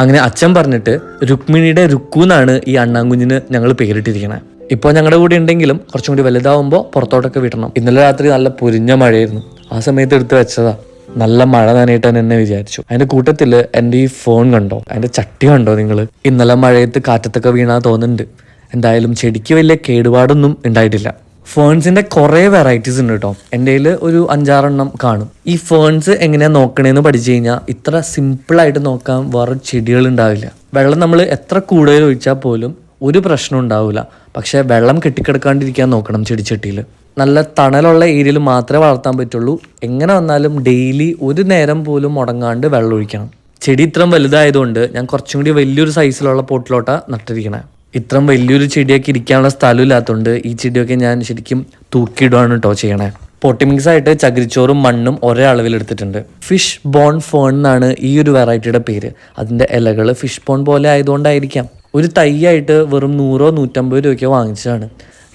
അങ്ങനെ അച്ഛൻ പറഞ്ഞിട്ട് രുക്മിണിയുടെ രുക്കു എന്നാണ് ഈ അണ്ണാങ്കുഞ്ഞിന് ഞങ്ങൾ പേരിട്ടിരിക്കണേ. ഇപ്പോൾ ഞങ്ങളുടെ കൂടെ ഉണ്ടെങ്കിലും കുറച്ചും കൂടി വലുതാവുമ്പോൾ പുറത്തോട്ടൊക്കെ വിടണം. ഇന്നലെ രാത്രി നല്ല പൊരിഞ്ഞ മഴയായിരുന്നു. ആ സമയത്ത് എടുത്ത് വെച്ചതാ. നല്ല മഴ നനയിട്ടാൻ എന്നെ വിചാരിച്ചു. അതിന്റെ കൂട്ടത്തില് എൻ്റെ ഈ ഫോൺ കണ്ടോ, അതിന്റെ ചട്ടി കണ്ടോ നിങ്ങൾ? ഇന്നലെ മഴയത്ത് കാറ്റത്തൊക്കെ വീണാ തോന്നുന്നുണ്ട്. എന്തായാലും ചെടിക്ക് വലിയ കേടുപാടൊന്നും ഉണ്ടായിട്ടില്ല. ഫേൺസിന്റെ കുറെ വെറൈറ്റീസ് ഉണ്ട് കേട്ടോ. എൻ്റെ കയ്യിൽ ഒരു 5-6 കാണും. ഈ ഫേൺസ് എങ്ങനെയാ നോക്കണേന്ന് പഠിച്ചു കഴിഞ്ഞാൽ ഇത്ര സിമ്പിളായിട്ട് നോക്കാൻ വേറെ ചെടികൾ ഉണ്ടാവില്ല. വെള്ളം നമ്മൾ എത്ര കൂടുതൽ ഒഴിച്ചാൽ പോലും ഒരു പ്രശ്നം ഉണ്ടാവില്ല. പക്ഷെ വെള്ളം കെട്ടിക്കിടക്കാണ്ടിരിക്കാൻ നോക്കണം ചെടിച്ചട്ടിയിൽ. നല്ല തണലുള്ള ഏരിയയിൽ മാത്രമേ വളർത്താൻ പറ്റുള്ളൂ. എങ്ങനെ വന്നാലും ഡെയിലി ഒരു നേരം പോലും മുടങ്ങാണ്ട് വെള്ളം ഒഴിക്കണം. ചെടി ഇത്രയും വലുതായതുകൊണ്ട് ഞാൻ കുറച്ചും കൂടി വലിയൊരു സൈസിലുള്ള പോട്ടിലോട്ടാണ് നട്ടിരിക്കണേ. ഇത്രയും വലിയൊരു ചെടിയൊക്കെ ഇരിക്കാനുള്ള സ്ഥലമില്ലാത്തതുകൊണ്ട് ഈ ചെടിയൊക്കെ ഞാൻ ശരിക്കും തൂക്കിയിടുകയാണ് കേട്ടോ ചെയ്യണേ. പൊട്ടി മിക്സ് ആയിട്ട് ചകിരിച്ചോറും മണ്ണും ഒരേ അളവിലെടുത്തിട്ടുണ്ട്. ഫിഷ് ബോൺ ഫേൺ എന്നാണ് ഈ ഒരു വെറൈറ്റിയുടെ പേര്. അതിൻ്റെ ഇലകൾ ഫിഷ് ബോൺ പോലെ ആയതുകൊണ്ടായിരിക്കാം. ഒരു തൈയായിട്ട് വെറും 100-150 രൂപയ്ക്ക് വാങ്ങിച്ചതാണ്.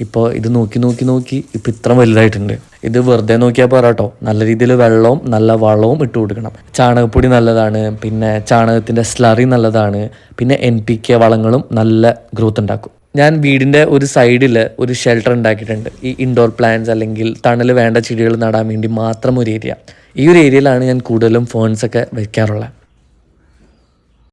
ഇപ്പോൾ ഇത് നോക്കി ഇപ്പോൾ ഇത്ര വലുതായിട്ടുണ്ട്. ഇത് വെറുതെ നോക്കിയാൽ പോരാട്ടോ, നല്ല രീതിയിൽ വെള്ളവും നല്ല വളവും ഇട്ട് കൊടുക്കണം. ചാണകപ്പൊടി നല്ലതാണ്, പിന്നെ ചാണകത്തിൻ്റെ സ്ലറി നല്ലതാണ്, പിന്നെ NPK വളങ്ങളും നല്ല ഗ്രോത്ത് ഉണ്ടാക്കും. ഞാൻ വീടിൻ്റെ ഒരു സൈഡിൽ ഒരു ഷെൽട്ടർ ഉണ്ടാക്കിയിട്ടുണ്ട്. ഈ ഇൻഡോർ പ്ലാന്റ്സ് അല്ലെങ്കിൽ തണൽ വേണ്ട ചെടികൾ നടാൻ വേണ്ടി മാത്രം ഒരു ഏരിയ. ഈ ഒരു ഏരിയയിലാണ് ഞാൻ കൂടുതലും ഫേൺസൊക്കെ വയ്ക്കാറുള്ളത്.